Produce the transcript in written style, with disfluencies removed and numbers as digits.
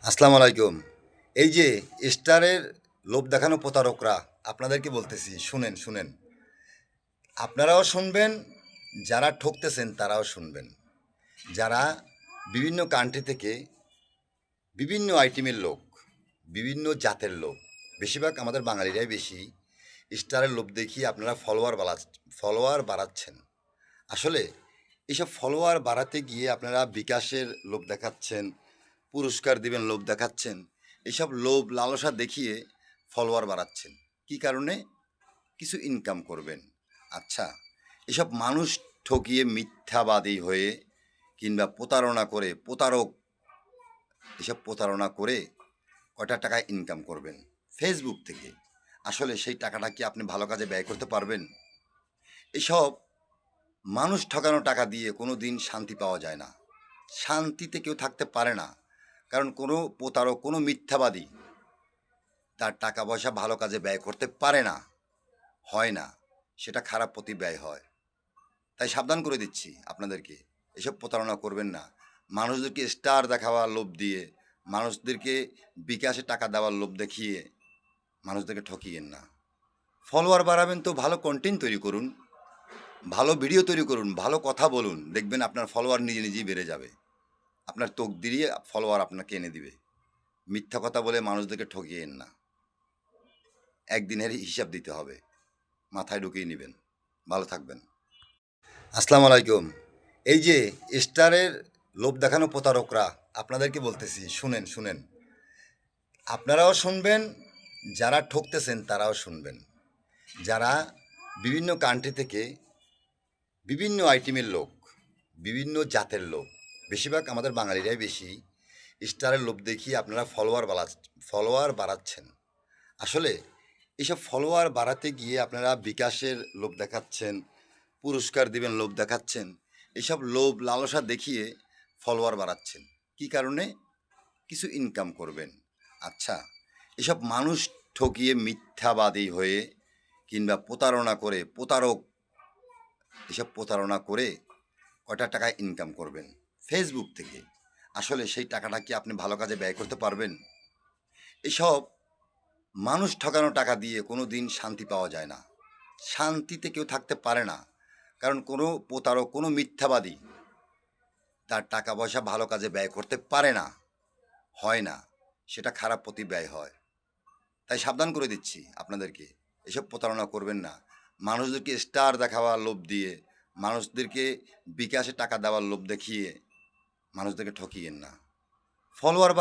আসসালামু আলাইকুম। এই যে স্টারের লোভ দেখানো প্রতারকরা, আপনাদেরকে বলতেছি শুনেন, শুনেন। আপনারাও শুনবেন, যারা ঠকতেছেন তারাও শুনবেন। যারা বিভিন্ন কান্ট্রি থেকে বিভিন্ন আইটেমের লোক, বিভিন্ন জাতের লোক, বেশিরভাগ আমাদের বাঙালিরাই বেশি স্টারের লোভ দেখিয়ে আপনারা ফলোয়ার বাড়াচ্ছেন। আসলে এইসব ফলোয়ার বাড়াতে গিয়ে আপনারা বিকাশের লোভ দেখাচ্ছেন, পুরস্কার দিবেন লোভ দেখাচ্ছেন, এসব লোভ লালসা দেখিয়ে ফলোয়ার বাড়াচ্ছেন। কী কারণে? কিছু ইনকাম করবেন। আচ্ছা, এসব মানুষ ঠকিয়ে মিথ্যাবাদী হয়ে কিংবা প্রতারণা করে এসব প্রতারণা করে কয়টা টাকা ইনকাম করবেন ফেসবুক থেকে। আসলে সেই টাকাটা কি আপনি ভালো কাজে ব্যয় করতে পারবেন? এসব মানুষ ঠকানো টাকা দিয়ে কোনো দিন শান্তি পাওয়া যায় না। শান্তিতে কেউ থাকতে পারে না। কারণ কোনো প্রতারক, কোনো মিথ্যাবাদী তার টাকা পয়সা ভালো কাজে ব্যয় করতে পারে না, হয় না। সেটা খারাপ পথে ব্যয় হয়। তাই সাবধান করে দিচ্ছি আপনাদেরকে, এসব প্রতারণা করবেন না। মানুষদেরকে স্টার দেখাবার লোভ দিয়ে, মানুষদেরকে বিকাশে টাকা দেওয়ার লোভ দেখিয়ে মানুষদেরকে ঠকিয়েন না। ফলোয়ার বাড়াবেন তো ভালো কন্টেন্ট তৈরি করুন, ভালো ভিডিও তৈরি করুন, ভালো কথা বলুন। দেখবেন আপনার ফলোয়ার নিজে নিজেই বেড়ে যাবে। আপনার তকদিরই ফলোয়ার আপনাকে এনে দিবে। মিথ্যা কথা বলে মানুষদেরকে ঠকিয়েন না। একদিনের হিসাব দিতে হবে, মাথায় ঢুকিয়ে নেবেন। ভালো থাকবেন। আসসালামু আলাইকুম। এই যে স্টারের লোভ দেখানো প্রতারকরা, আপনাদেরকে বলতেছি শুনেন, শুনেন। আপনারাও শুনবেন, যারা ঠকতেছেন তারাও শুনবেন। যারা বিভিন্ন কান্ট্রি থেকে বিভিন্ন আইটেমের লোক, বিভিন্ন জাতের লোক, বেশিরভাগ আমাদের বাঙালিরাই বেশি স্টারের লোভ দেখিয়ে আপনারা ফলোয়ার বাড়াচ্ছেন। আসলে এইসব ফলোয়ার বাড়াতে গিয়ে আপনারা বিকাশের লোভ দেখাচ্ছেন, পুরস্কার দিবেন লোভ দেখাচ্ছেন, এসব লোভ লালসা দেখিয়ে ফলোয়ার বাড়াচ্ছেন। কী কারণে? কিছু ইনকাম করবেন। আচ্ছা, এসব মানুষ ঠকিয়ে মিথ্যাবাদী হয়ে কিংবা এসব প্রতারণা করে কয়টা টাকা ইনকাম করবেন ফেসবুক থেকে। আসলে সেই টাকাটা কি আপনি ভালো কাজে ব্যয় করতে পারবেন? এসব মানুষ ঠকানো টাকা দিয়ে কোনো দিন শান্তি পাওয়া যায় না। শান্তিতে কেউ থাকতে পারে না। কারণ কোনো প্রতারক, কোনো মিথ্যাবাদী তার টাকা পয়সা ভালো কাজে ব্যয় করতে পারে না, হয় না। সেটা খারাপ পথে ব্যয় হয়। তাই সাবধান করে দিচ্ছি আপনাদেরকে, এসব প্রতারণা করবেন না। মানুষদেরকে স্টার দেখাবার লোভ দিয়ে, মানুষদেরকে বিকাশে টাকা দেওয়ার লোভ দেখিয়ে মানুষদেরকে ঠকিয়েন না। ফলোয়ার